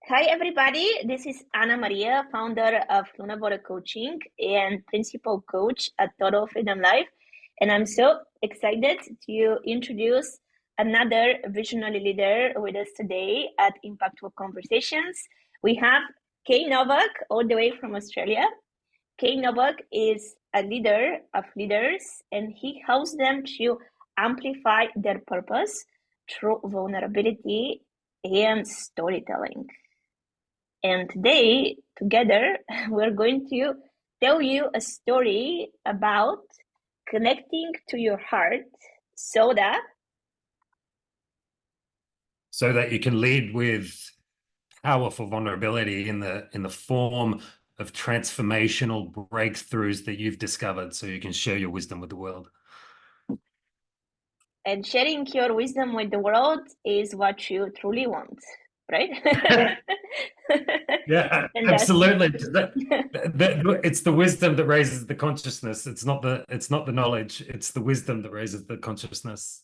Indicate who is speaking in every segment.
Speaker 1: Hi, everybody. This is Ana-Maria, founder of Luna Voda Coaching and principal coach at Total Freedom Life. And I'm so excited to introduce another visionary leader with us today at Impactful Conversations. We have Kane Novak, all the way from Australia. Kane Novak is a leader of leaders, and he helps them to amplify their purpose through vulnerability and storytelling. And today, together, we're going to tell you a story about connecting to your heart so that
Speaker 2: you can lead with powerful vulnerability in the form of transformational breakthroughs that you've discovered, so you can share your wisdom with the world.
Speaker 1: and sharing your wisdom with the world is what you truly want, right?
Speaker 2: Yeah,
Speaker 1: And
Speaker 2: absolutely. It's the wisdom that raises the consciousness. It's not the knowledge. It's the wisdom that raises the consciousness.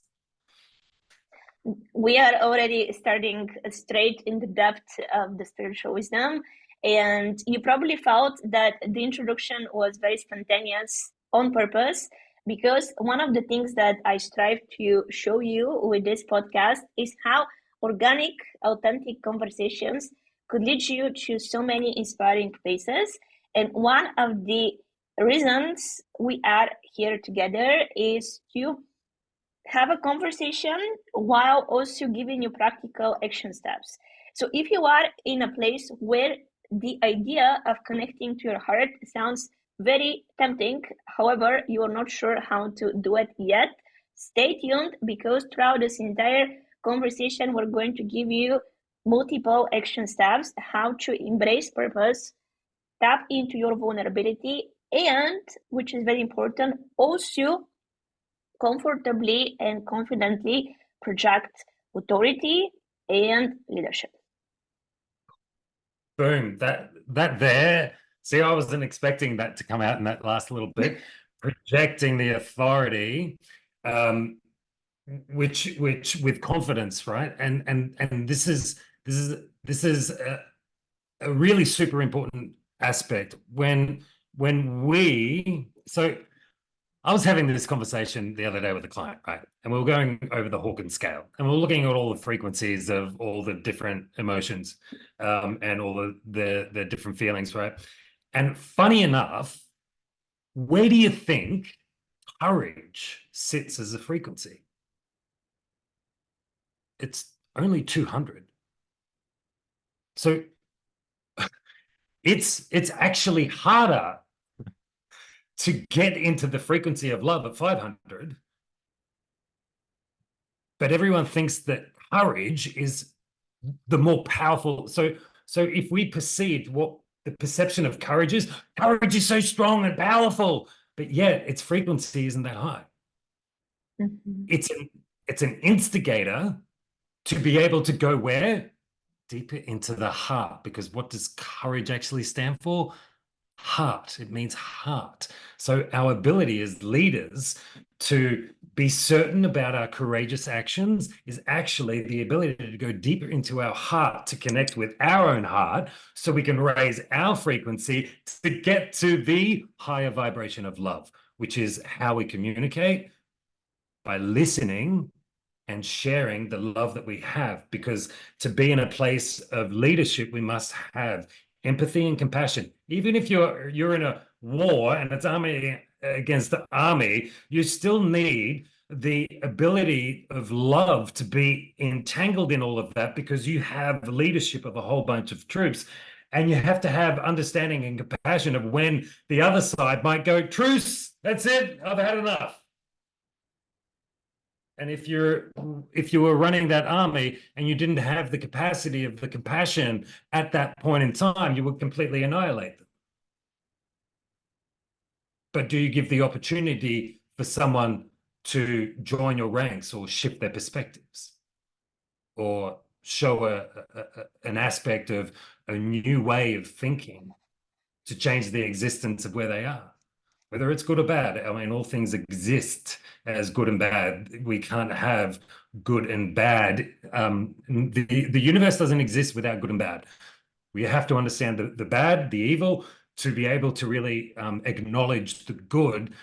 Speaker 1: We are already starting straight in the depth of the spiritual wisdom. And you probably felt that the introduction was very spontaneous on purpose, because one of the things that I strive to show you with this podcast is how organic, authentic conversations could lead you to so many inspiring places. And one of the reasons we are here together is to have a conversation while also giving you practical action steps. So if you are in a place where the idea of connecting to your heart sounds very tempting, however, you are not sure how to do it yet, stay tuned, because throughout this entire conversation, we're going to give you multiple action steps, how to embrace purpose, tap into your vulnerability, and, which is very important, also comfortably and confidently project authority and leadership.
Speaker 2: Boom. That there. See, I wasn't expecting that to come out in that last little bit. Projecting the authority, which with confidence, right? And this is a really super important aspect when we. So I was having this conversation the other day with a client, right? And we were going over the Hawkins scale, and we're looking at all the frequencies of all the different emotions, and all the different feelings, right? And funny enough, where do you think courage sits as a frequency? It's only 200. So it's actually harder to get into the frequency of love at 500. But everyone thinks that courage is the more powerful. So if we perceive what the perception of courage is so strong and powerful, but yet its frequency isn't that high.
Speaker 1: Mm-hmm.
Speaker 2: It's an instigator to be able to go where? Deeper into the heart. Because what does courage actually stand for? Heart. It means heart. So our ability as leaders to be certain about our courageous actions is actually the ability to go deeper into our heart, to connect with our own heart, so we can raise our frequency to get to the higher vibration of love, which is how we communicate, by listening and sharing the love that we have. Because to be in a place of leadership, we must have empathy and compassion. Even if you're in a war and it's army against the army, you still need the ability of love to be entangled in all of that, because you have leadership of a whole bunch of troops. And you have to have understanding and compassion of when the other side might go, truce, that's it, I've had enough. And if you were running that army and you didn't have the capacity of the compassion at that point in time, you would completely annihilate them. But do you give the opportunity for someone to join your ranks, or shift their perspectives, or show an aspect of a new way of thinking to change the existence of where they are? Whether it's good or bad, I mean, all things exist as good and bad. We can't have good and bad. The universe doesn't exist without good and bad. We have to understand the bad, the evil, to be able to really acknowledge the good,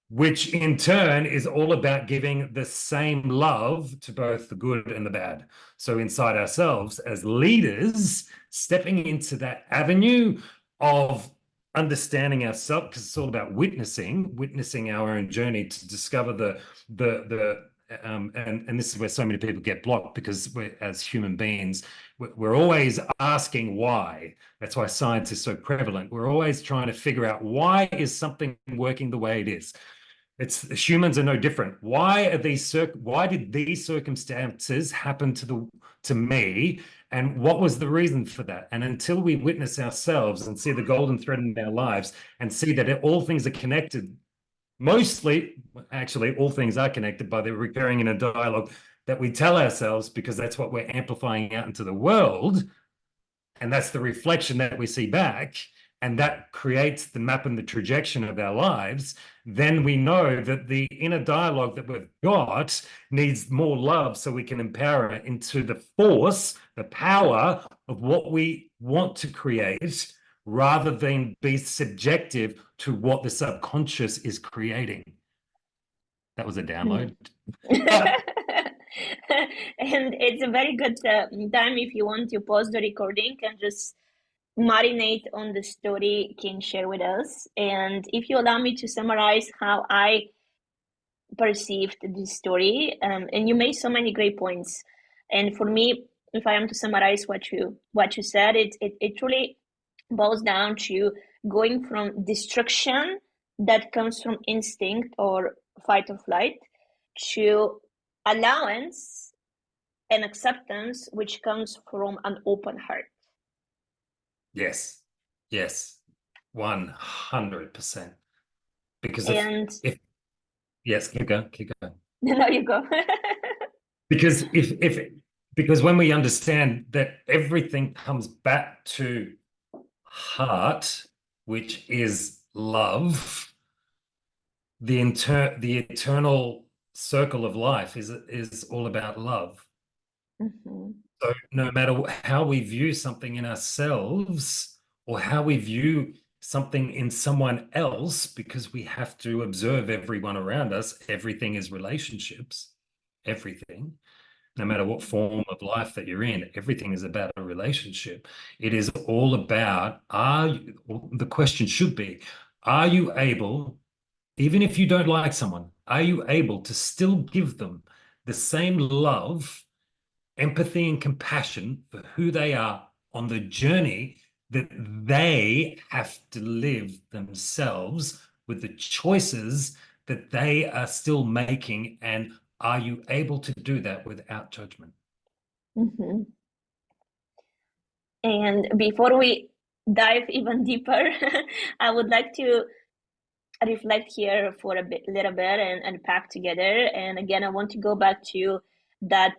Speaker 2: which in turn is all about giving the same love to both the good and the bad. So inside ourselves as leaders, stepping into that avenue of understanding ourselves, because it's all about witnessing our own journey to discover and this is where so many people get blocked, because as human beings, we're always asking why. That's why science is so prevalent. We're always trying to figure out, why is something working the way it is? Humans are no different. Why did these circumstances happen to me, and what was the reason for that? And until we witness ourselves and see the golden thread in our lives and see that all things are connected, mostly, actually, all things are connected by the recurring inner dialogue that we tell ourselves, because that's what we're amplifying out into the world. And that's the reflection that we see back, and that creates the map and the trajectory of our lives. Then we know that the inner dialogue that we've got needs more love, so we can empower it into the force, the power of what we want to create, rather than be subjective to what the subconscious is creating. That was a download.
Speaker 1: And it's a very good time if you want to pause the recording and just marinate on the story Kane shared with us. And if you allow me to summarize how I perceived this story, and you made so many great points. And for me, if I am to summarize what you said, it truly boils down to going from destruction that comes from instinct or fight or flight to allowance and acceptance, which comes from an open heart.
Speaker 2: Yes, 100%. Because if yes, keep going.
Speaker 1: No, you go.
Speaker 2: Because because when we understand that everything comes back to heart, which is love, the eternal circle of life is all about love.
Speaker 1: Mm-hmm.
Speaker 2: So no matter how we view something in ourselves, or how we view something in someone else, because we have to observe everyone around us, everything is relationships, everything. No matter what form of life that you're in, everything is about a relationship. It is all about, the question should be, are you able, even if you don't like someone, are you able to still give them the same love, empathy, and compassion for who they are on the journey that they have to live themselves, with the choices that they are still making? And are you able to do that without judgment?
Speaker 1: Mm-hmm. And before we dive even deeper, I would like to reflect here for little bit and unpack together. And again, I want to go back to that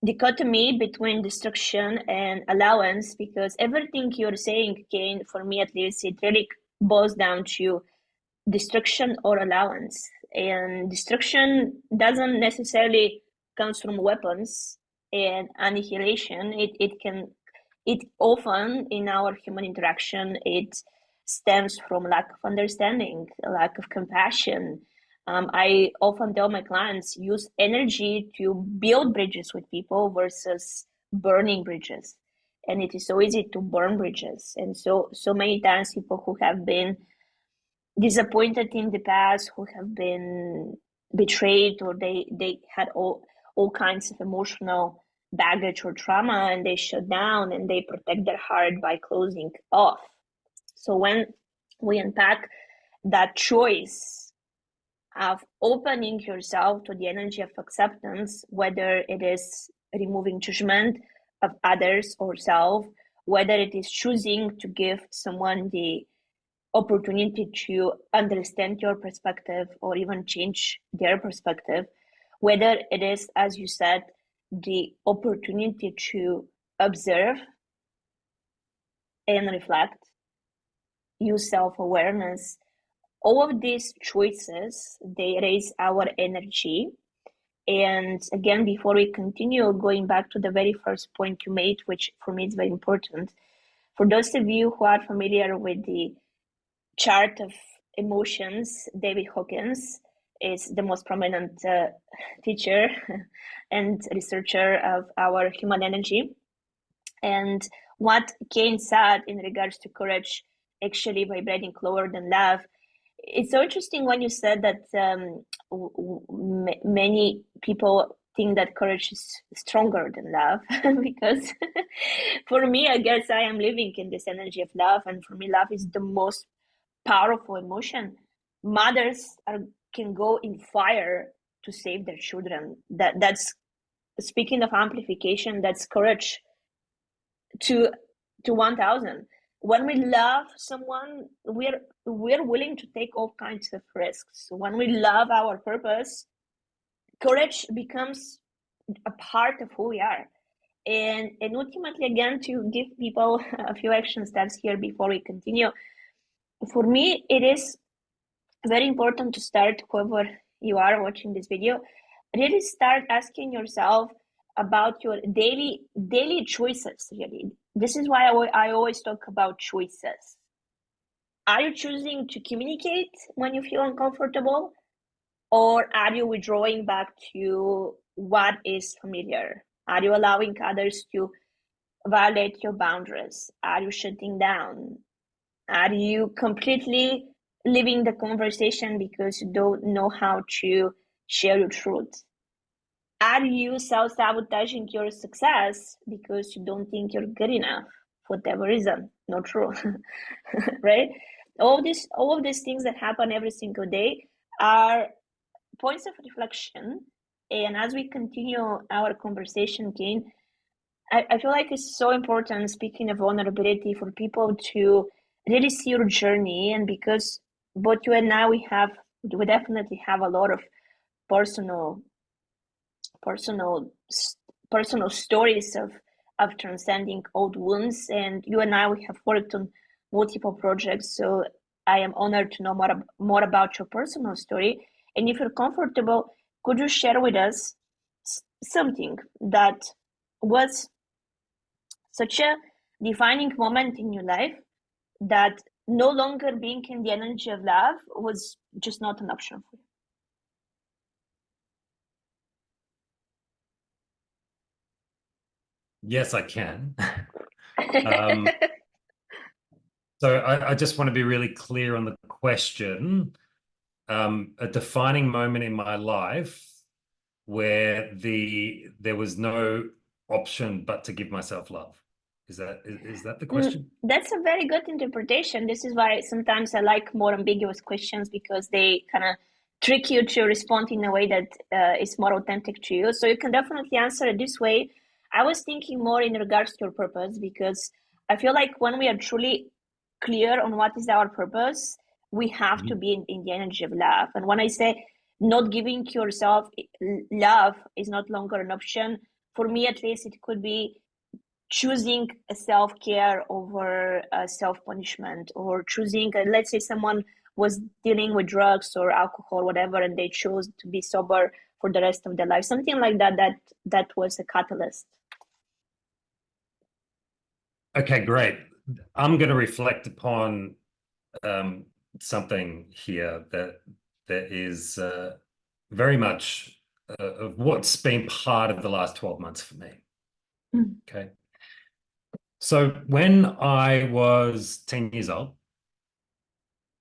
Speaker 1: dichotomy between destruction and allowance, because everything you're saying, Kane, for me at least, it really boils down to destruction or allowance. And destruction doesn't necessarily comes from weapons and annihilation. It often in our human interaction, it stems from lack of understanding, lack of compassion. I often tell my clients, use energy to build bridges with people versus burning bridges. And it is so easy to burn bridges. And so many times people who have been disappointed in the past, who have been betrayed, or they had all kinds of emotional baggage or trauma, and they shut down and they protect their heart by closing off. So when we unpack that choice of opening yourself to the energy of acceptance, whether it is removing judgment of others or self, whether it is choosing to give someone the opportunity to understand your perspective or even change their perspective, whether it is, as you said, the opportunity to observe and reflect, use self-awareness. All of these choices, they raise our energy, And again, before we continue, going back to the very first point you made, which for me is very important, for those of you who are familiar with the chart of emotions, David Hawkins is the most prominent teacher and researcher of our human energy. And what Kane said in regards to courage actually vibrating lower than love, it's so interesting when you said that many people think that courage is stronger than love because for me, I guess I am living in this energy of love, and for me, love is the most powerful emotion. Mothers can go in fire to save their children. That's speaking of amplification. That's courage to 1000. When we love someone, we're willing to take all kinds of risks. When we love our purpose, courage becomes a part of who we are. And ultimately, again, to give people a few action steps here before we continue, for me, it is very important to start, whoever you are watching this video, really start asking yourself about your daily choices. Really, this is why I always talk about choices. Are you choosing to communicate when you feel uncomfortable, or are you withdrawing back to what is familiar? Are you allowing others to violate your boundaries? Are you shutting down? Are you completely leaving the conversation because you don't know how to share your truth? Are you self-sabotaging your success because you don't think you're good enough for whatever reason? Not true, right? All of these things that happen every single day are points of reflection. And as we continue our conversation, Kane, I feel like it's so important, speaking of vulnerability, for people to really see your journey. And because both you and I, we definitely have a lot of personal personal personal stories of transcending old wounds, and you and I, we have worked on multiple projects, so I am honored to know more about your personal story. And if you're comfortable, could you share with us something that was such a defining moment in your life that no longer being in the energy of love was just not an option for you?
Speaker 2: Yes, I can. So I just want to be really clear on the question. A defining moment in my life where there was no option but to give myself love. Is that the question?
Speaker 1: That's a very good interpretation. This is why sometimes I like more ambiguous questions, because they kind of trick you to respond in a way that is more authentic to you. So you can definitely answer it this way. I was thinking more in regards to your purpose, because I feel like when we are truly clear on what is our purpose, we have to be in the energy of love. And when I say not giving yourself love is not longer an option, for me at least, it could be choosing a self-care over self-punishment, or choosing, let's say someone was dealing with drugs or alcohol, whatever, and they chose to be sober for the rest of their life, something like that was a catalyst.
Speaker 2: Okay, great. I'm going to reflect upon something here that is very much of what's been part of the last 12 months for me. Okay. So when I was 10 years old,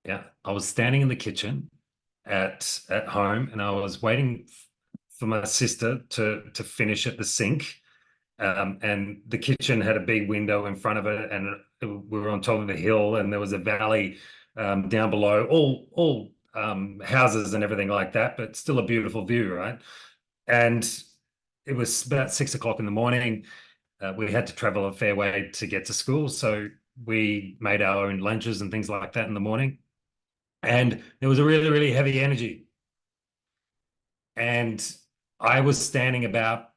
Speaker 2: yeah, I was standing in the kitchen at home, and I was waiting for my sister to finish at the sink. And the kitchen had a big window in front of it, and we were on top of a hill, and there was a valley down below, all houses and everything like that, but still a beautiful view, right? And it was about 6 o'clock in the morning. We had to travel a fair way to get to school, so we made our own lunches and things like that in the morning. And there was a really, really heavy energy. And I was standing about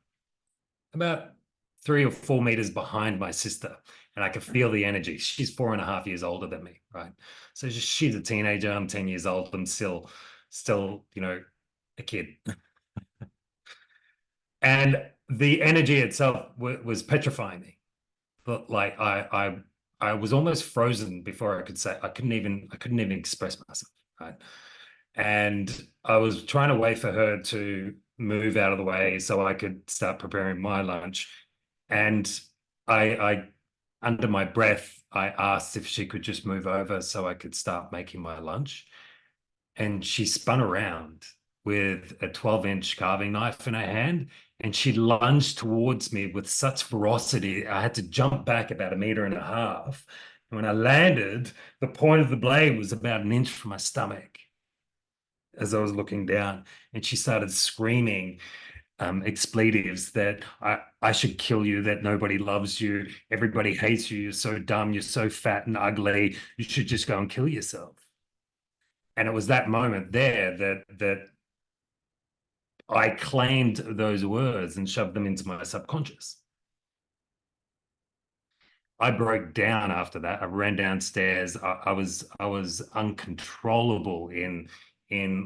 Speaker 2: 3 or 4 meters behind my sister, and I could feel the energy. She's 4.5 years older than me, right? So she's a teenager. I'm 10 years old. I'm still, a kid. And the energy itself was petrifying me. But like I was almost frozen before I could say I couldn't even express myself, right? And I was trying to wait for her to move out of the way so I could start preparing my lunch. And I under my breath, I asked if she could just move over so I could start making my lunch. And she spun around with a 12-inch carving knife in her hand, and she lunged towards me with such ferocity. I had to jump back about 1.5 meters. And when I landed, the point of the blade was about an inch from my stomach as I was looking down. And she started screaming expletives that I should kill you, that nobody loves you, everybody hates you, you're so dumb, you're so fat and ugly, you should just go and kill yourself. And it was that moment there that I claimed those words and shoved them into my subconscious. I broke down after that. I ran downstairs. I was uncontrollable in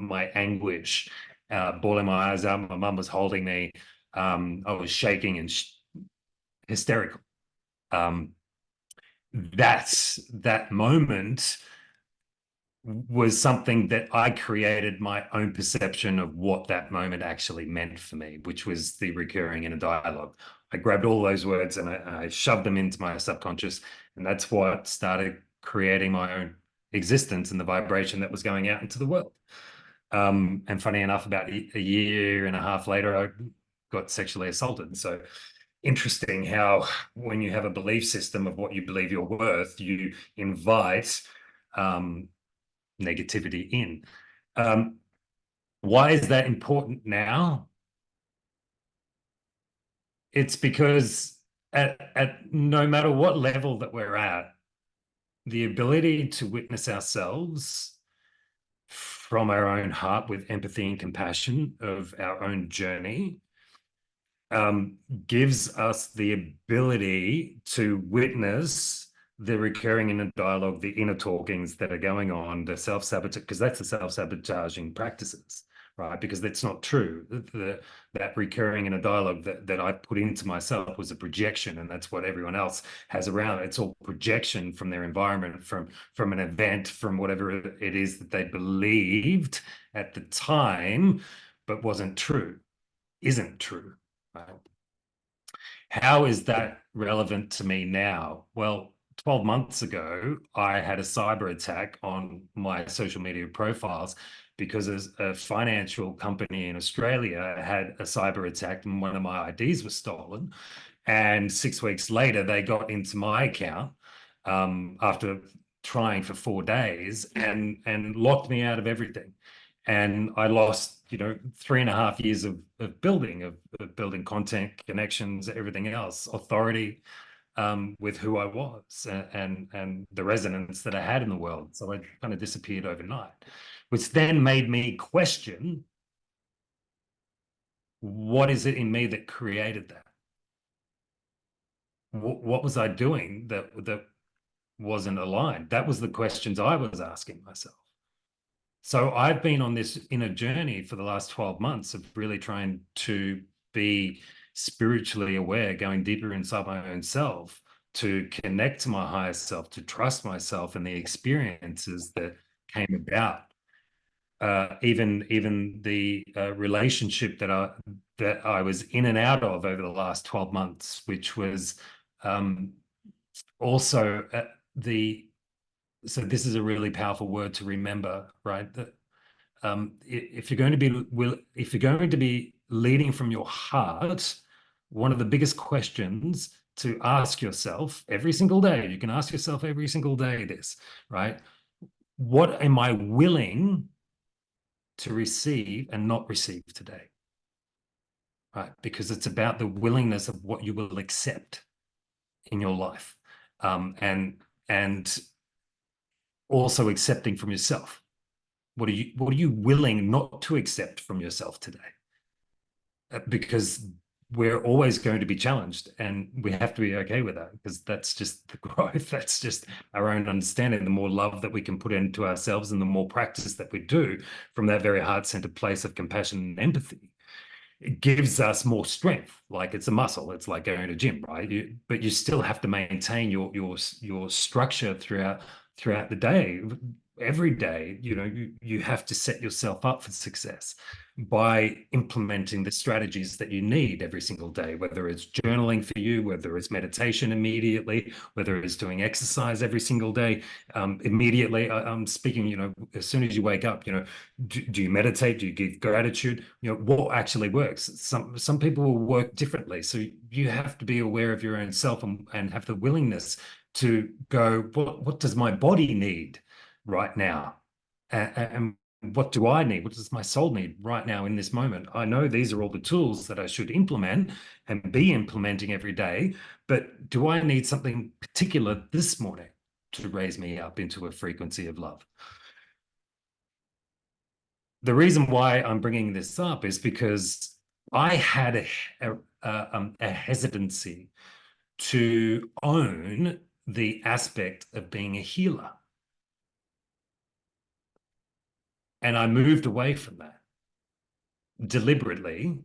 Speaker 2: my anguish, bawling my eyes out. My mum was holding me. I was shaking and hysterical. Um, that moment was something that I created my own perception of what that moment actually meant for me, which was the recurring inner dialogue. I grabbed all those words and I shoved them into my subconscious, and that's what started creating my own existence and the vibration that was going out into the world. And funny enough, about a year and a half later, I got sexually assaulted. So interesting how when you have a belief system of what you believe you're worth, you invite negativity in. Why is that important now? It's because at no matter what level that we're at, the ability to witness ourselves from our own heart with empathy and compassion of our own journey gives us the ability to witness the recurring inner dialogue, the inner talkings that are going on, the self-sabotage, because that's the self-sabotaging practices, right? Because that's not true. That recurring inner dialogue that I put into myself was a projection, and that's what everyone else has around it. It's all projection from their environment, from an event, from whatever it is that they believed at the time, but wasn't true, isn't true. Right. How is that relevant to me now? Well, 12 months ago, I had a cyber attack on my social media profiles because a financial company in Australia had a cyber attack and one of my IDs was stolen. And 6 weeks later, they got into my account after trying for 4 days and locked me out of everything. And I lost, 3.5 years of building content, connections, everything else, authority with who I was and the resonance that I had in the world. So I kind of disappeared overnight, which then made me question, what is it in me that created that? What was I doing that wasn't aligned? That was the questions I was asking myself. So I've been on this inner journey for the last 12 months of really trying to be spiritually aware, going deeper inside my own self, to connect to my higher self, to trust myself and the experiences that came about. Even the relationship that I was in and out of over the last 12 months, which was also so this is a really powerful word to remember, right? That if you're going to be leading from your heart, one of the biggest questions to ask yourself every single day, you can ask yourself every single day this, right? What am I willing to receive and not receive today? Right? Because it's about the willingness of what you will accept in your life. And also accepting from yourself. What are you willing not to accept from yourself today? Because we're always going to be challenged, and we have to be okay with that, because that's just the growth. That's just our own understanding. The more love that we can put into ourselves and the more practice that we do from that very heart-centered place of compassion and empathy, it gives us more strength. Like it's a muscle. It's like going to gym, right? But you still have to maintain your structure throughout the day. Every day, you have to set yourself up for success by implementing the strategies that you need every single day, whether it's journaling for you, whether it's meditation immediately, whether it's doing exercise every single day immediately. I'm speaking, as soon as you wake up, do you meditate? Do you give gratitude? What actually works? Some people will work differently. So you have to be aware of your own self and have the willingness to go, what does my body need right now? And what do I need? What does my soul need right now in this moment? I know these are all the tools that I should implement and be implementing every day, but do I need something particular this morning to raise me up into a frequency of love? The reason why I'm bringing this up is because I had a hesitancy to own the aspect of being a healer. And I moved away from that deliberately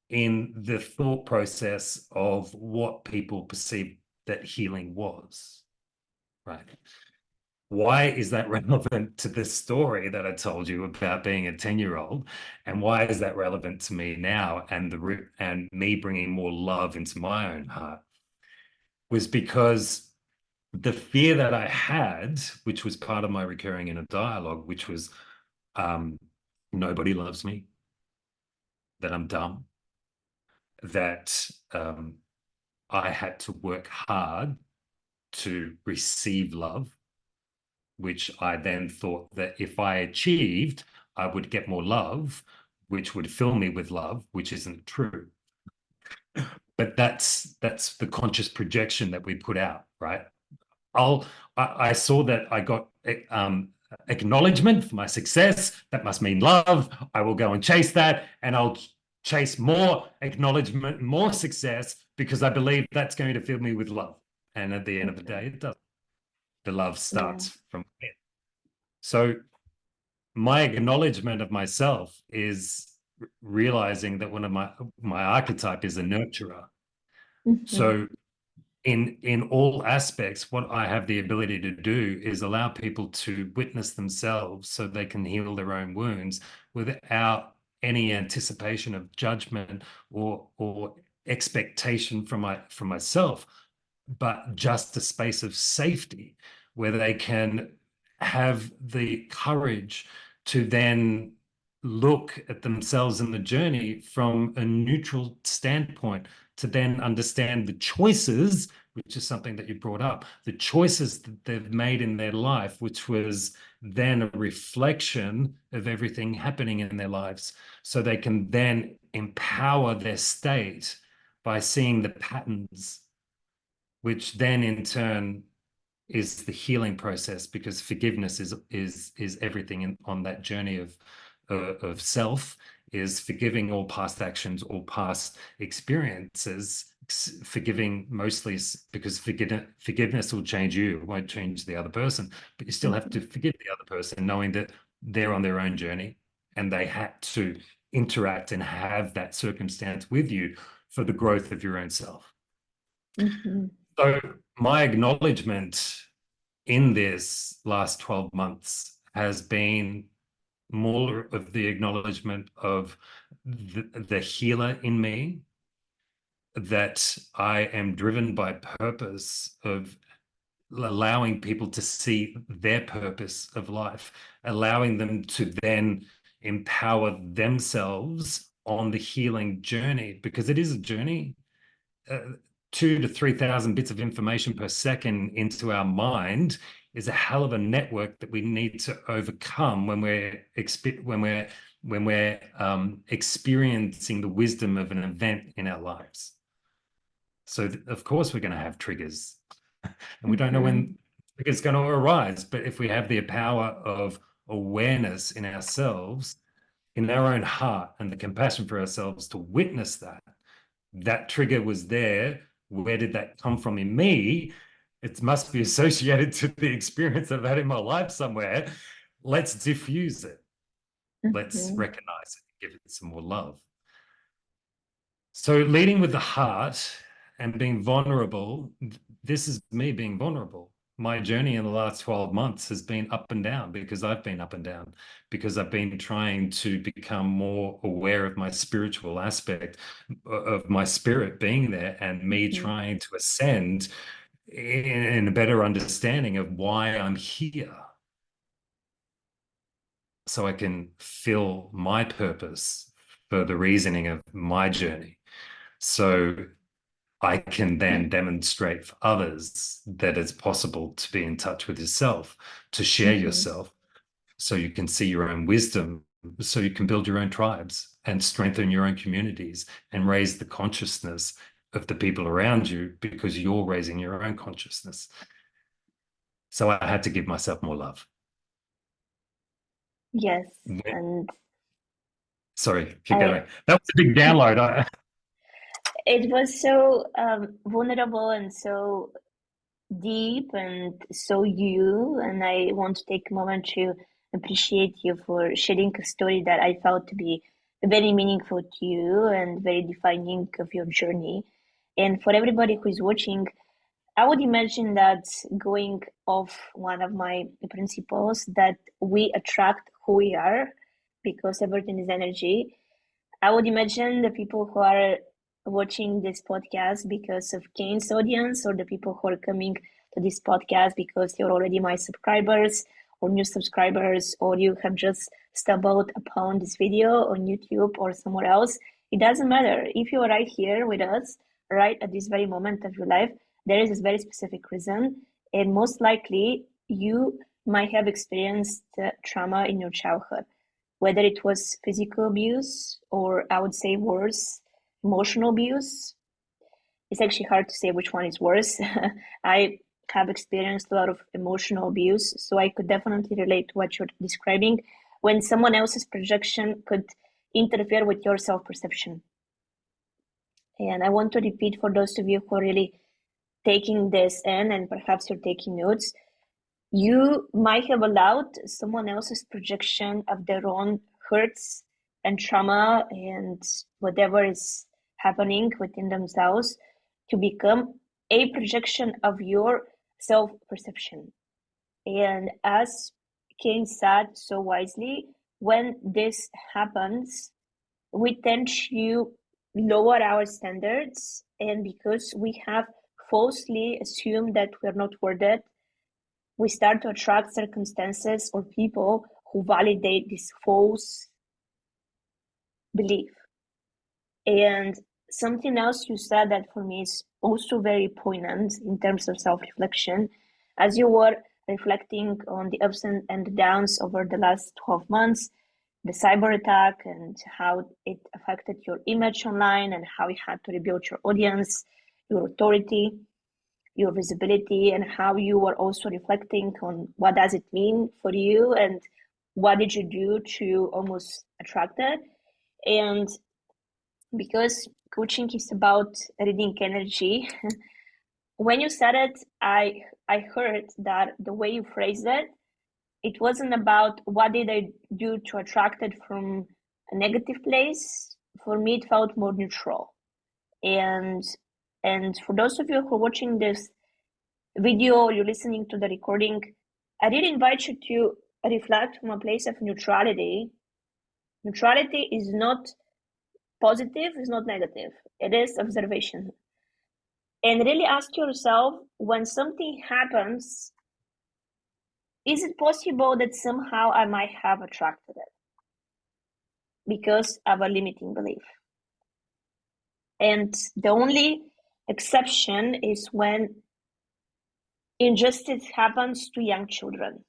Speaker 2: in the thought process of what people perceived that healing was, right? Why is that relevant to this story that I told you about being a 10-year-old? And why is that relevant to me now and me bringing more love into my own heart? Was because the fear that I had, which was part of my recurring inner dialogue, which was nobody loves me, that I'm dumb, that I had to work hard to receive love, which I then thought that if I achieved, I would get more love, which would fill me with love, which isn't true. But that's the conscious projection that we put out, right? I saw that I got acknowledgement for my success. That must mean love. I will go and chase that, and I'll chase more acknowledgement, more success, because I believe that's going to fill me with love. And at the end of the day, it does. The love
Speaker 1: Yeah.
Speaker 2: starts from within. So my acknowledgement of myself is realizing that one of my archetype is a nurturer. So in all aspects, what I have the ability to do is allow people to witness themselves so they can heal their own wounds without any anticipation of judgment or expectation from myself, but just a space of safety where they can have the courage to then look at themselves in the journey from a neutral standpoint, to then understand the choices, which is something that you brought up, the choices that they've made in their life, which was then a reflection of everything happening in their lives. So they can then empower their state by seeing the patterns, which then in turn is the healing process, because forgiveness is everything on that journey of self, is forgiving all past actions, all past experiences, forgiving mostly because forgiveness will change you, it won't change the other person, but you still have to forgive the other person, knowing that they're on their own journey and they had to interact and have that circumstance with you for the growth of your own self. So my acknowledgement in this last 12 months has been more of the acknowledgement of the healer in me, that I am driven by purpose of allowing people to see their purpose of life, allowing them to then empower themselves on the healing journey, because it is a journey. 2,000 to 3,000 bits of information per second into our mind is a hell of a network that we need to overcome when we're experiencing the wisdom of an event in our lives. So of course we're going to have triggers, and we don't know when it's going to arise. But if we have the power of awareness in ourselves, in our own heart, and the compassion for ourselves to witness that trigger was there. Where did that come from in me? It must be associated to the experience I've had in my life somewhere. Let's diffuse it. Let's recognize it, give it some more love. So leading with the heart and being vulnerable, this is me being vulnerable. My journey in the last 12 months has been up and down because I've been up and down, because I've been trying to become more aware of my spiritual aspect, of my spirit being there, and me
Speaker 1: Mhm.
Speaker 2: trying to ascend in a better understanding of why I'm here, so I can fill my purpose for the reasoning of my journey. So I can then demonstrate for others that it's possible to be in touch with yourself, to share
Speaker 1: Mhm.
Speaker 2: yourself, so you can see your own wisdom, so you can build your own tribes and strengthen your own communities and raise the consciousness of the people around you, because you're raising your own consciousness. So I had to give myself more love.
Speaker 1: Yes, and
Speaker 2: Sorry, keep
Speaker 1: I
Speaker 2: going. That was a big download.
Speaker 1: it was so vulnerable and so deep and so you, and I want to take a moment to appreciate you for sharing a story that I felt to be very meaningful to you and very defining of your journey. And for everybody who is watching, I would imagine that, going off one of my principles, that we attract who we are because everything is energy. I would imagine the people who are watching this podcast because of Kane's audience, or the people who are coming to this podcast because you're already my subscribers or new subscribers, or you have just stumbled upon this video on YouTube or somewhere else. It doesn't matter. If you're right here with us, right at this very moment of your life, there is a very specific reason. And most likely, you might have experienced trauma in your childhood, whether it was physical abuse or, I would say, worse, emotional abuse. It's actually hard to say which one is worse. I have experienced a lot of emotional abuse, so I could definitely relate to what you're describing, when someone else's projection could interfere with your self perception. And I want to repeat for those of you who are really taking this in, and perhaps you're taking notes, you might have allowed someone else's projection of their own hurts and trauma and whatever is happening within themselves to become a projection of your self perception. And as Kane said so wisely, when this happens, we tend to lower our standards. And because we have falsely assumed that we're not worth it, we start to attract circumstances or people who validate this false belief. And something else you said that for me is also very poignant in terms of self-reflection, as you were reflecting on the ups and the downs over the last 12 months, the cyber attack and how it affected your image online and how you had to rebuild your audience, your authority, your visibility, and how you were also reflecting on what does it mean for you and what did you do to almost attract it. And because coaching is about reading energy, when you said it, I heard that the way you phrased it, it wasn't about what did I do to attract it from a negative place. For me, it felt more neutral. And for those of you who are watching this video or you're listening to the recording, I really invite you to reflect from a place of neutrality. Neutrality is not positive, it's not negative. It is observation. And really ask yourself, when something happens, is it possible that somehow I might have attracted it because of a limiting belief? And the only exception is when injustice happens to young children.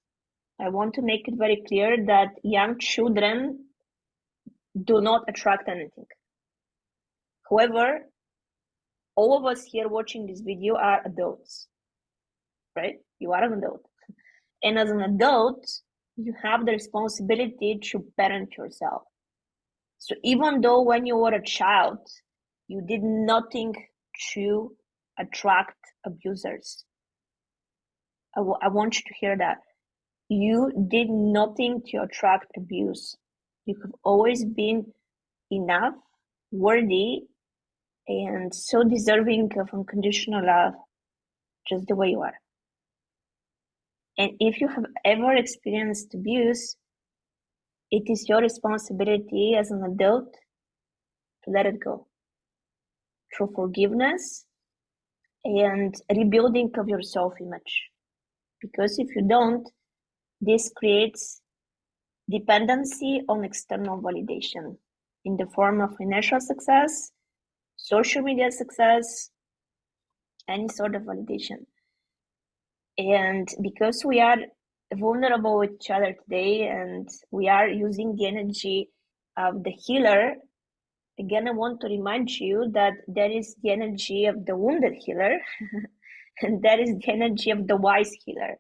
Speaker 1: I want to make it very clear that young children do not attract anything. However, all of us here watching this video are adults, right? You are an adult. And as an adult, you have the responsibility to parent yourself. So even though when you were a child, you did nothing to attract abusers, I want you to hear that. You did nothing to attract abuse. You have always been enough, worthy, and so deserving of unconditional love, just the way you are. And if you have ever experienced abuse, it is your responsibility as an adult to let it go through forgiveness and rebuilding of your self-image. Because if you don't, this creates dependency on external validation in the form of financial success, social media success, any sort of validation. And because we are vulnerable with each other today and we are using the energy of the healer, again, I want to remind you that there is the energy of the wounded healer and there is the energy of the wise healer.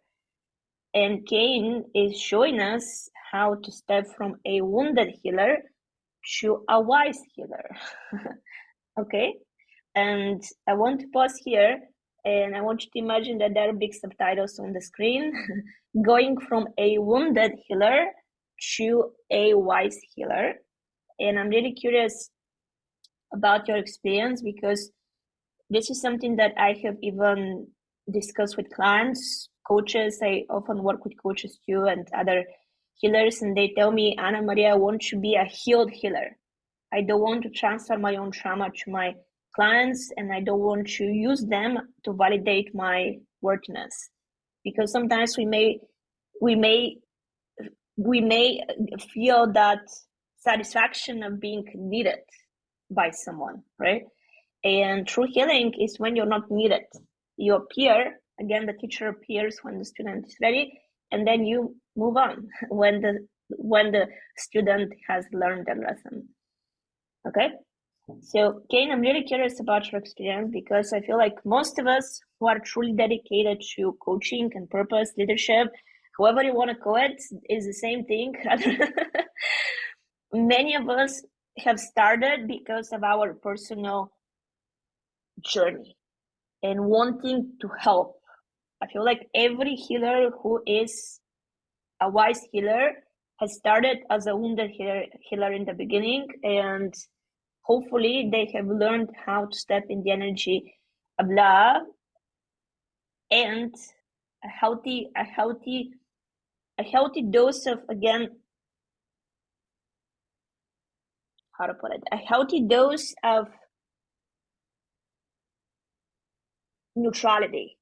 Speaker 1: And Kane is showing us how to step from a wounded healer to a wise healer. Okay? And I want to pause here and I want you to imagine that there are big subtitles on the screen going from a wounded healer to a wise healer. And I'm really curious about your experience because this is something that I have even discussed with clients, coaches. I often work with coaches too and other healers, and they tell me, Ana-Maria, I want to be a healed healer. I don't want to transfer my own trauma to my clients, and I don't want to use them to validate my worthiness. Because sometimes we may feel that satisfaction of being needed by someone, right? And true healing is when you're not needed. You appear, again, the teacher appears when the student is ready, and then you move on when the student has learned their lesson. Okay? So, Kane, I'm really curious about your experience because I feel like most of us who are truly dedicated to coaching and purpose, leadership, however you want to call it, is the same thing. Many of us have started because of our personal journey and wanting to help. I feel like every healer who is a wise healer has started as a wounded healer in the beginning, and hopefully they have learned how to step in the energy of love and a healthy dose of, again, how to put it, a healthy dose of neutrality,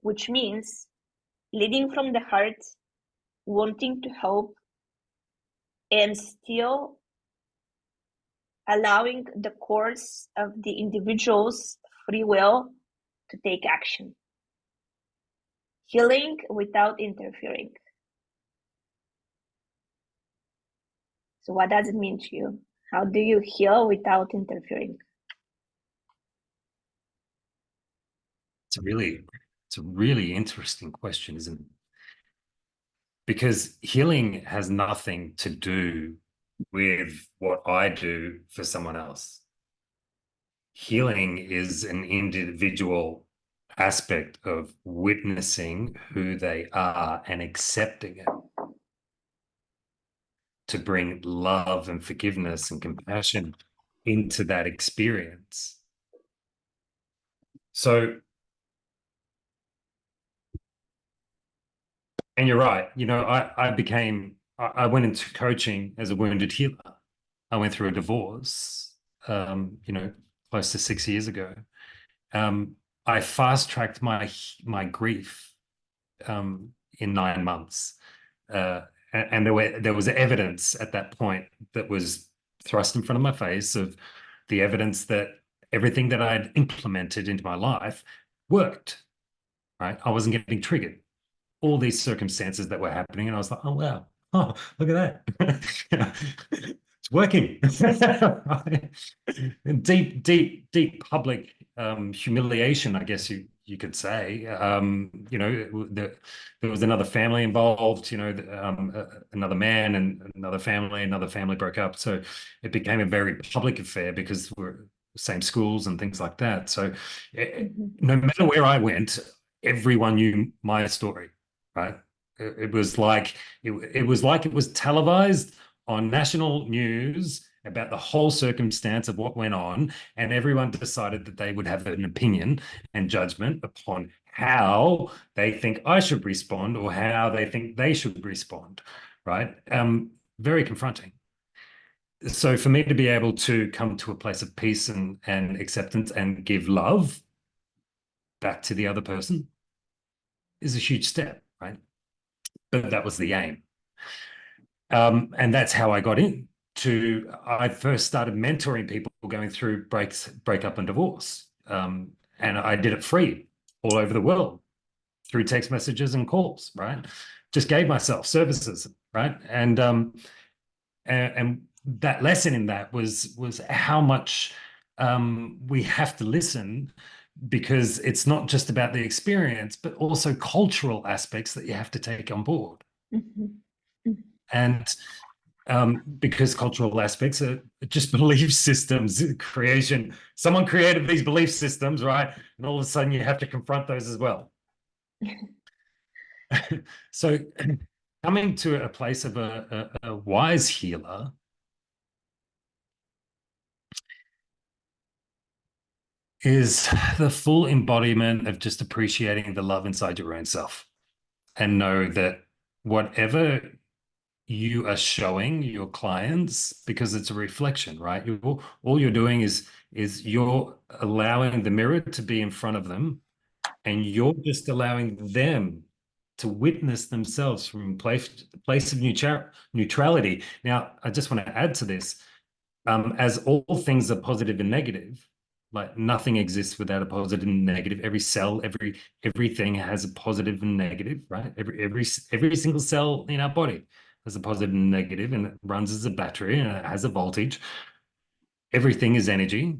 Speaker 1: which means leading from the heart, wanting to help, and still allowing the course of the individual's free will to take action. Healing without interfering. So what does it mean to you? How do you heal without interfering?
Speaker 2: It's a really interesting question, isn't it? Because healing has nothing to do with what I do for someone else. Healing is an individual aspect of witnessing who they are and accepting it to bring love and forgiveness and compassion into that experience. So, and you're right, I went into coaching as a wounded healer. I went through a divorce, close to 6 years ago. I fast-tracked my grief in 9 months. And there was evidence at that point that was thrust in front of my face of the evidence that everything that I had implemented into my life worked, right? I wasn't getting triggered. All these circumstances that were happening, and I was like, oh, wow. Oh, look at that. It's working. Deep public humiliation, I guess you could say. There was another family involved, another man and another family broke up. So it became a very public affair because we're same schools and things like that. So no matter where I went, everyone knew my story, right? It was like it was televised on national news, about the whole circumstance of what went on, and everyone decided that they would have an opinion and judgment upon how they think I should respond or how they think they should respond, right? Very confronting. So for me to be able to come to a place of peace and acceptance and give love back to the other person is a huge step, right? But that was the aim. And that's how I got in. I first started mentoring people going through breakup and divorce. And I did it free all over the world through text messages and calls, right? Just gave myself services, right? And that lesson in that was how much we have to listen, because it's not just about the experience, but also cultural aspects that you have to take on board.
Speaker 1: Mm-hmm.
Speaker 2: And because cultural aspects are just belief systems creation. Someone created these belief systems, right? And all of a sudden you have to confront those as well. So coming to a place of a wise healer is the full embodiment of just appreciating the love inside your own self, and know that whatever you are showing your clients, because it's a reflection, right? All you're doing is you're allowing the mirror to be in front of them, and you're just allowing them to witness themselves from a place of neutrality. Now, I just want to add to this, as all things are positive and negative, like nothing exists without a positive and negative. Every cell, everything has a positive and negative, right? Every single cell in our body has a positive and negative, and it runs as a battery and it has a voltage. Everything is energy.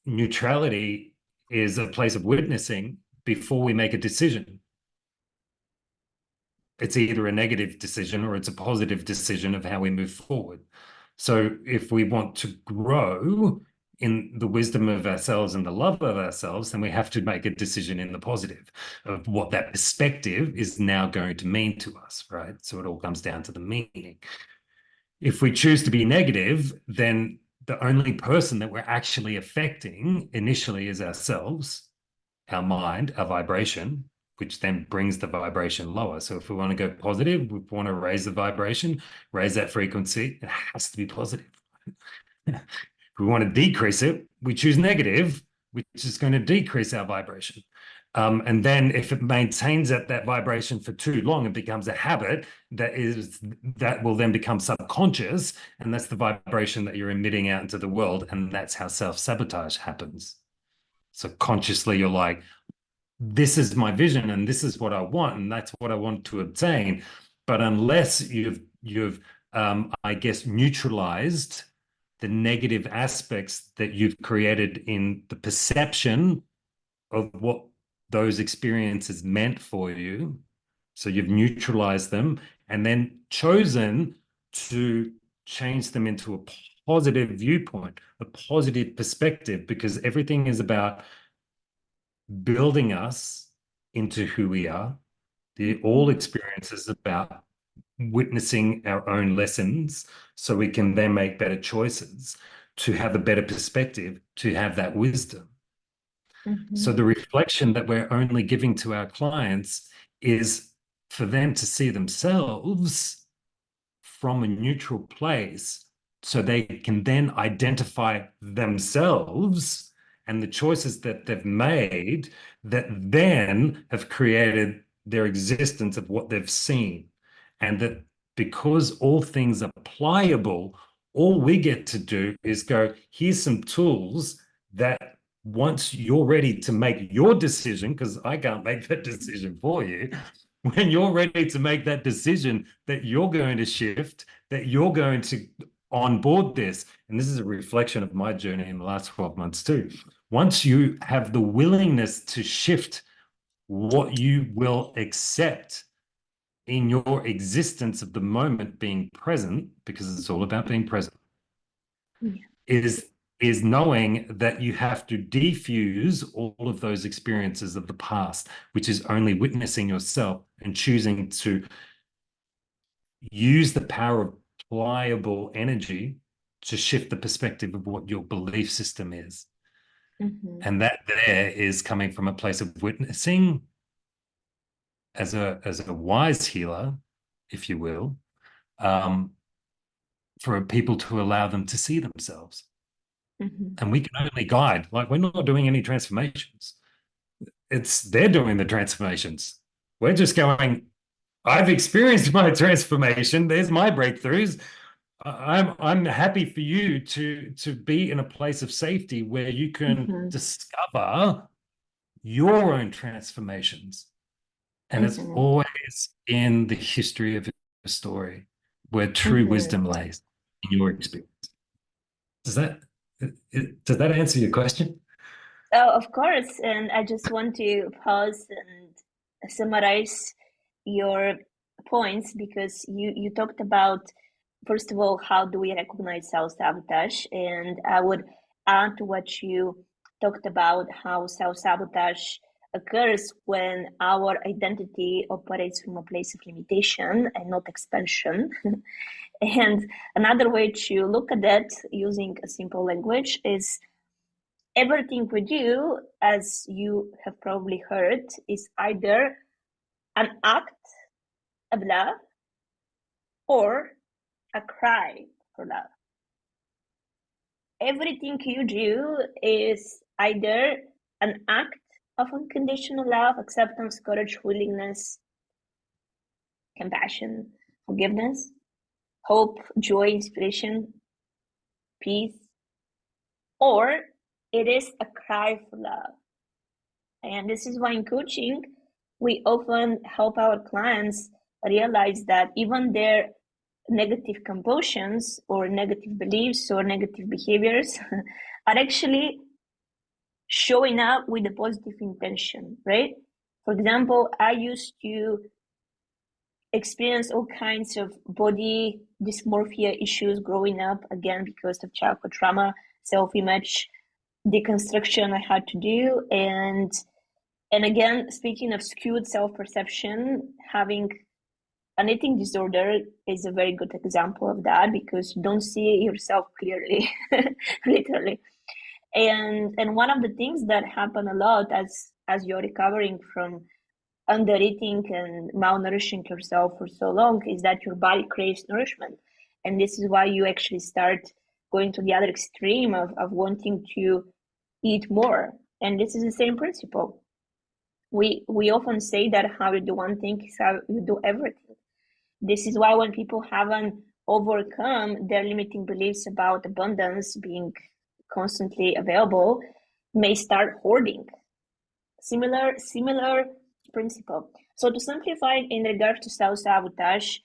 Speaker 2: Neutrality is a place of witnessing before we make a decision. It's either a negative decision or it's a positive decision of how we move forward. So if we want to grow in the wisdom of ourselves and the love of ourselves, then we have to make a decision in the positive of what that perspective is now going to mean to us, right? So it all comes down to the meaning. If we choose to be negative, then the only person that we're actually affecting initially is ourselves, our mind, our vibration, which then brings the vibration lower. So if we want to go positive, we want to raise the vibration, raise that frequency, it has to be positive. If we want to decrease it, we choose negative, which is going to decrease our vibration. And then if it maintains at that vibration for too long, it becomes a habit that will then become subconscious. And that's the vibration that you're emitting out into the world. And that's how self-sabotage happens. So consciously, you're like, this is my vision and this is what I want and that's what I want to obtain. But unless you've I guess neutralized the negative aspects that you've created in the perception of what those experiences meant for you, so you've neutralized them and then chosen to change them into a positive viewpoint, a positive perspective, because everything is about building us into who we are. All experiences about witnessing our own lessons so we can then make better choices, to have a better perspective, to have that wisdom. So the reflection that we're only giving to our clients is for them to see themselves from a neutral place so they can then identify themselves and the choices that they've made that then have created their existence of what they've seen. And that because all things are pliable, all we get to do is go, here's some tools that once you're ready to make your decision, because I can't make that decision for you, when you're ready to make that decision that you're going to shift, that you're going to onboard this. And this is a reflection of my journey in the last 12 months too. Once you have the willingness to shift what you will accept in your existence of the moment being present, because it's all about being present, is knowing that you have to defuse all of those experiences of the past, which is only witnessing yourself and choosing to use the power of pliable energy to shift the perspective of what your belief system is.
Speaker 1: Mm-hmm.
Speaker 2: And that there is coming from a place of witnessing as a wise healer, if you will, for people to allow them to see themselves.
Speaker 1: Mm-hmm.
Speaker 2: And we can only guide. Like, we're not doing any transformations. They're doing the transformations. We're just going, I've experienced my transformation. There's my breakthroughs. I'm happy for you to be in a place of safety where you can
Speaker 1: Mm-hmm.
Speaker 2: discover your own transformations. And it's
Speaker 1: Mm-hmm.
Speaker 2: always in the history of a story where true
Speaker 1: Mm-hmm.
Speaker 2: wisdom lays in your experience. Does that answer your question?
Speaker 1: Oh, of course. And I just want to pause and summarize your points because you talked about, first of all, how do we recognize self-sabotage? And I would add to what you talked about how self-sabotage occurs when our identity operates from a place of limitation and not expansion. And another way to look at that using a simple language is everything we do, as you have probably heard, is either an act of love or a cry for love. Everything you do is either an act of unconditional love, acceptance, courage, willingness, compassion, forgiveness, hope, joy, inspiration, peace, or it is a cry for love. And this is why in coaching, we often help our clients realize that even their negative compulsions or negative beliefs or negative behaviors are actually showing up with a positive intention, right? For example, I used to experience all kinds of body dysmorphia issues growing up, again, because of childhood trauma, self-image, deconstruction I had to do. And again, speaking of skewed self-perception, having an eating disorder is a very good example of that because you don't see yourself clearly, literally. And one of the things that happen a lot as you're recovering from undereating and malnourishing yourself for so long is that your body craves nourishment. And this is why you actually start going to the other extreme of wanting to eat more. And this is the same principle. We often say that how you do one thing is how you do everything. This is why when people haven't overcome their limiting beliefs about abundance being constantly available, may start hoarding. Similar principle. So to simplify in regards to self-sabotage,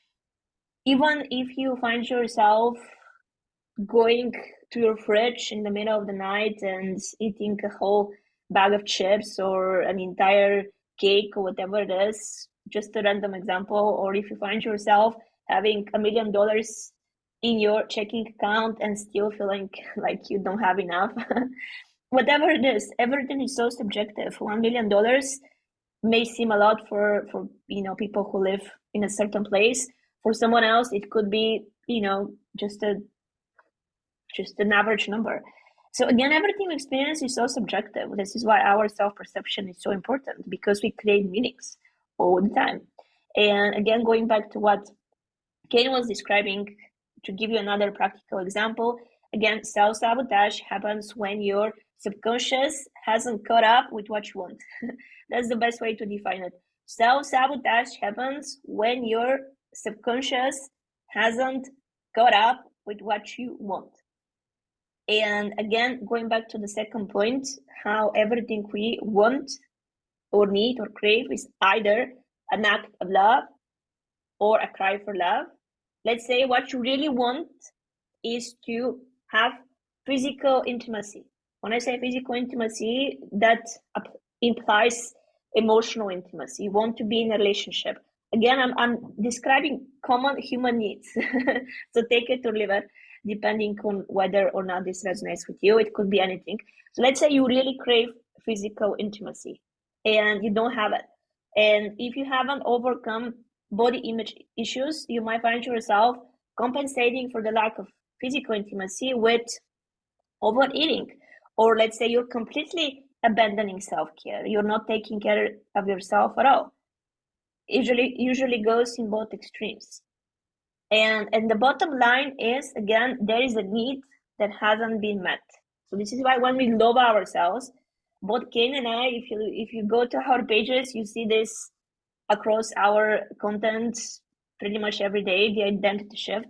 Speaker 1: even if you find yourself going to your fridge in the middle of the night and eating a whole bag of chips or an entire cake or whatever it is, just a random example, or if you find yourself having $1 million in your checking account and still feeling like you don't have enough, whatever it is, everything is so subjective. $1 million may seem a lot for people who live in a certain place. For someone else, it could be just an average number. So again, everything we experience is so subjective. This is why our self-perception is so important because we create meanings all the time. And again, going back to what Kane was describing, to give you another practical example, again, self-sabotage happens when your subconscious hasn't caught up with what you want. That's the best way to define it. Self-sabotage happens when your subconscious hasn't caught up with what you want. And again, going back to the second point, how everything we want or need or crave is either an act of love or a cry for love. Let's say what you really want is to have physical intimacy. When I say physical intimacy, that implies emotional intimacy. You want to be in a relationship. Again, I'm describing common human needs. So take it or leave it, depending on whether or not this resonates with you. It could be anything. So let's say you really crave physical intimacy and you don't have it. And if you haven't overcome body image issues, you might find yourself compensating for the lack of physical intimacy with overeating. Or let's say you're completely abandoning self-care. You're not taking care of yourself at all. Usually goes in both extremes. And the bottom line is, again, there is a need that hasn't been met. So this is why when we love ourselves, both Kane and I, if you go to our pages, you see this across our content pretty much every day, the identity shift.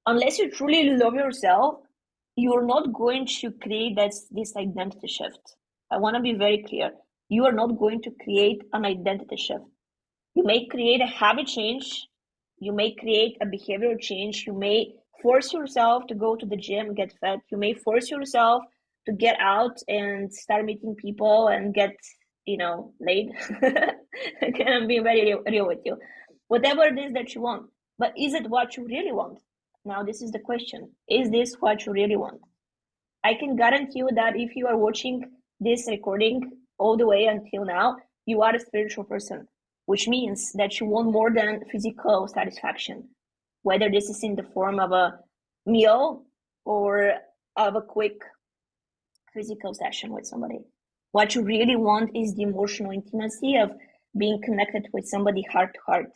Speaker 1: Unless you truly love yourself, you're not going to create this identity shift. I want to be very clear. You are not going to create an identity shift. You may create a habit change. You may create a behavioral change. You may force yourself to go to the gym, get fit. You may force yourself to get out and start meeting people and get, laid. I'm being very real with you. Whatever it is that you want. But is it what you really want? Now, this is the question. Is this what you really want? I can guarantee you that if you are watching this recording all the way until now, you are a spiritual person, which means that you want more than physical satisfaction, whether this is in the form of a meal or of a quick physical session with somebody. What you really want is the emotional intimacy of being connected with somebody heart to heart,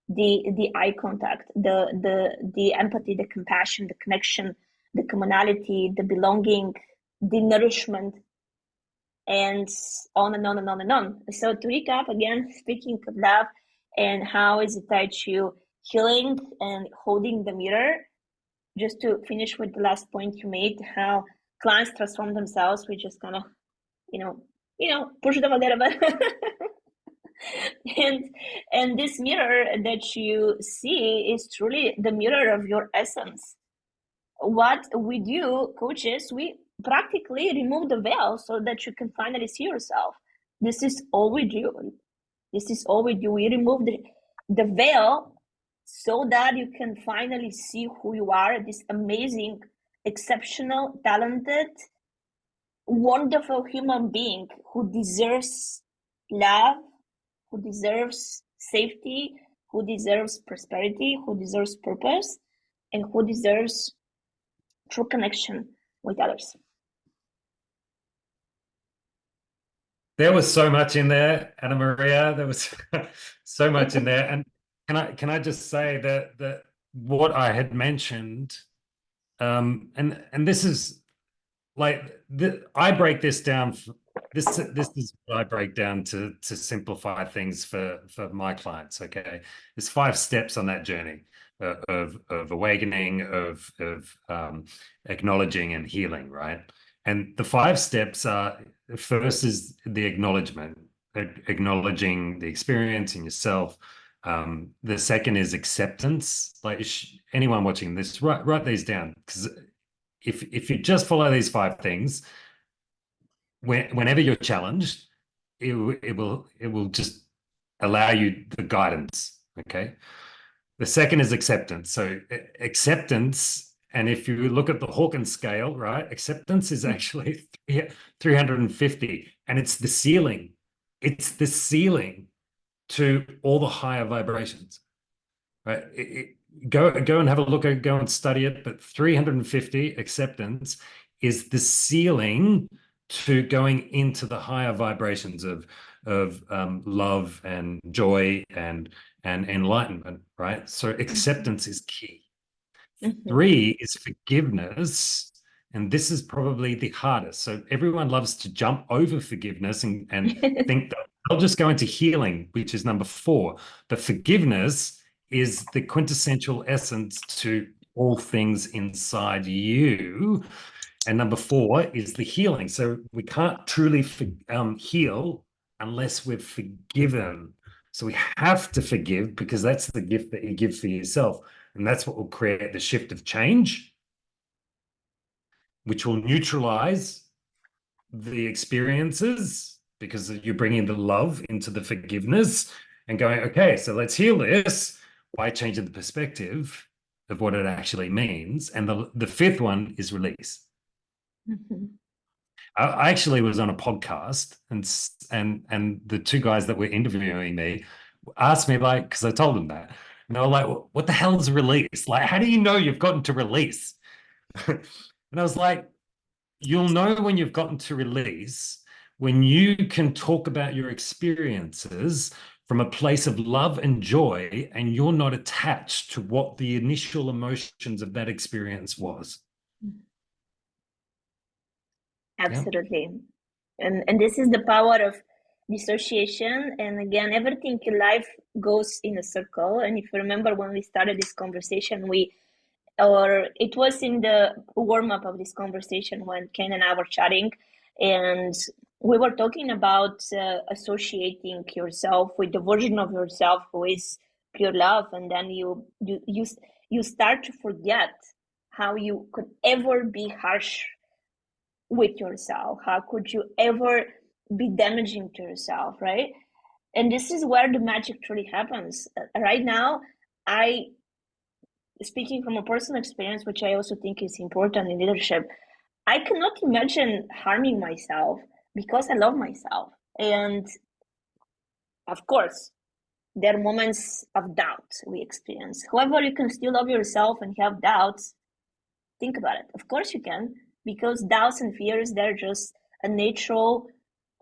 Speaker 1: the eye contact, the empathy, the compassion, the connection, the commonality, the belonging, the nourishment, and on and on and on and on. So to recap again, speaking of love and how is it tied to healing and holding the mirror, just to finish with the last point you made, how clients transform themselves, we just kind of, push them a little bit. and this mirror that you see is truly the mirror of your essence. What we do, coaches, we practically remove the veil so that you can finally see yourself. This is all we do. We remove the veil so that you can finally see who you are, this amazing, exceptional, talented, wonderful human being who deserves love, who deserves safety, who deserves prosperity, who deserves purpose, and who deserves true connection with others.
Speaker 2: There was so much in there, Ana-Maria. There was so much in there. And can I just say that what I had mentioned, and this is like I break this down. This is what I break down to simplify things for my clients. Okay, there's 5 steps on that journey of awakening, of acknowledging and healing, right? And the 5 steps are: first is the acknowledgement, acknowledging the experience in yourself. The second is acceptance. Like anyone watching this, write these down, because if you just follow these 5 things, whenever you're challenged, it will just allow you the guidance. Okay. The second is acceptance. So acceptance, and if you look at the Hawkins scale, right, acceptance is actually 350, and it's the ceiling. It's the ceiling to all the higher vibrations, right? Go and have a look at, go and study it. But 350 acceptance is the ceiling to going into the higher vibrations of love and joy and enlightenment, right? So acceptance is key. 3 is forgiveness, and this is probably the hardest. So everyone loves to jump over forgiveness and think that they'll just go into healing, which is number 4. But forgiveness is the quintessential essence to all things inside you. And number 4 is the healing. So we can't truly heal unless we're forgiven. So we have to forgive, because that's the gift that you give for yourself. And that's what will create the shift of change, which will neutralize the experiences, because you're bringing the love into the forgiveness and going, okay, so let's heal this by changing the perspective of what it actually means. And the 5th one is release. I actually was on a podcast, and the 2 guys that were interviewing me asked me, like, because I told them that, And they were like, what the hell is release? Like, how do you know you've gotten to release? And I was like, you'll know when you've gotten to release when you can talk about your experiences from a place of love and joy, and you're not attached to what the initial emotions of that experience was. Yeah.
Speaker 1: Absolutely. And this is the power of dissociation. And again, everything in life goes in a circle. And if you remember when we started this conversation, or it was in the warm up of this conversation when Kane and I were chatting, and we were talking about associating yourself with the version of yourself who is pure love, and then you start to forget how you could ever be harsh with yourself. How could you ever be damaging to yourself, right? And this is where the magic truly happens. Right now, I speaking from a personal experience, which I also think is important in leadership, I cannot imagine harming myself because I love myself. And of course, there are moments of doubt we experience. However, you can still love yourself and have doubts. Think about it. Of course you can, because doubts and fears, they're just a natural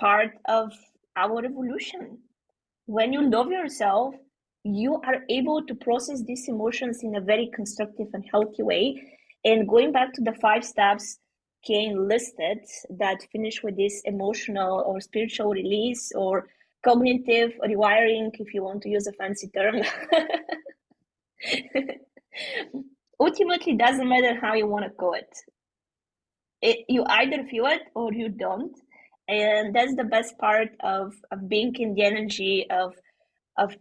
Speaker 1: part of our evolution. When you love yourself, you are able to process these emotions in a very constructive and healthy way. And going back to the 5 steps Kane listed that finish with this emotional or spiritual release or cognitive rewiring, if you want to use a fancy term. Ultimately, doesn't matter how you want to call it. You either feel it or you don't. And that's the best part of being in the energy of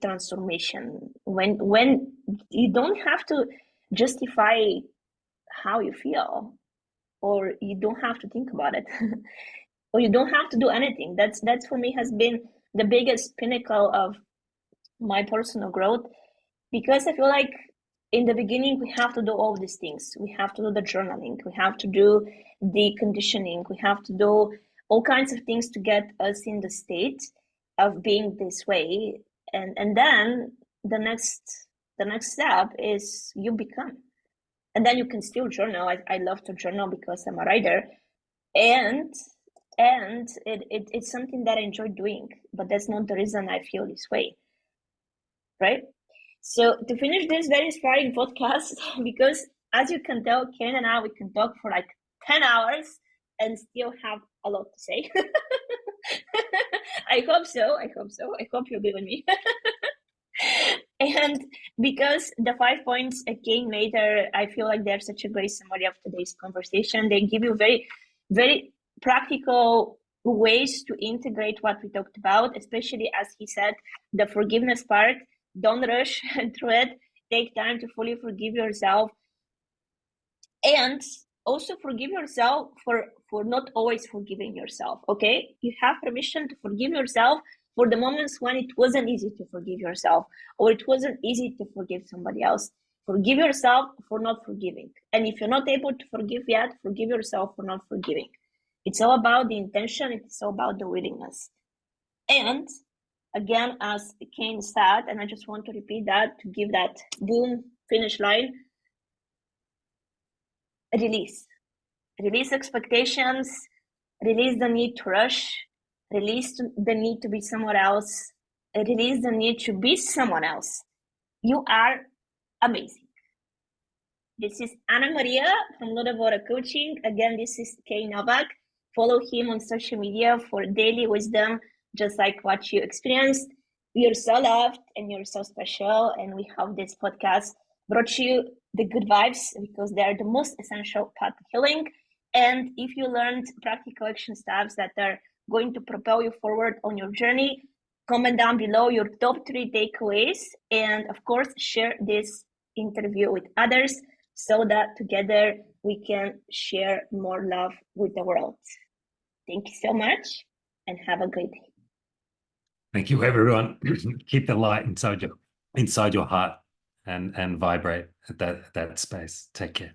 Speaker 1: transformation, when you don't have to justify how you feel, or you don't have to think about it, or you don't have to do anything. That's for me has been the biggest pinnacle of my personal growth, because I feel like in the beginning we have to do all these things. We have to do the journaling, we have to do the conditioning, we have to do all kinds of things to get us in the state of being this way. And then the next step is you become. And then you can still journal. I love to journal because I'm a writer, and it's something that I enjoy doing, but that's not the reason I feel this way, right? So to finish this very inspiring podcast, because as you can tell, Ken and I, we can talk for like 10 hours and still have a lot to say. I hope so. I hope you'll be with me. And because the 5 points Kane made are, I feel like they're such a great summary of today's conversation. They give you very, very practical ways to integrate what we talked about, especially as he said, the forgiveness part. Don't rush through it. Take time to fully forgive yourself. And also forgive yourself for not always forgiving yourself, okay? You have permission to forgive yourself for the moments when it wasn't easy to forgive yourself, or it wasn't easy to forgive somebody else. Forgive yourself for not forgiving. And if you're not able to forgive yet, forgive yourself for not forgiving. It's all about the intention. It's all about the willingness. And again, as Kane said, and I just want to repeat that to give that boom finish line, release. Release expectations, release the need to rush, release the need to be someone else, release the need to be someone else. You are amazing. This is Ana-Maria from Luna Voda Coaching. Again, this is Kane Novak. Follow him on social media for daily wisdom, just like what you experienced. You're so loved and you're so special. And we hope this podcast brought you the good vibes, because they're the most essential part of healing. And if you learned practical action steps that are going to propel you forward on your journey, comment down below your top 3 takeaways. And of course, share this interview with others so that together we can share more love with the world. Thank you so much and have a great day.
Speaker 2: Thank you, everyone. Keep the light inside your heart and vibrate at that space. Take care.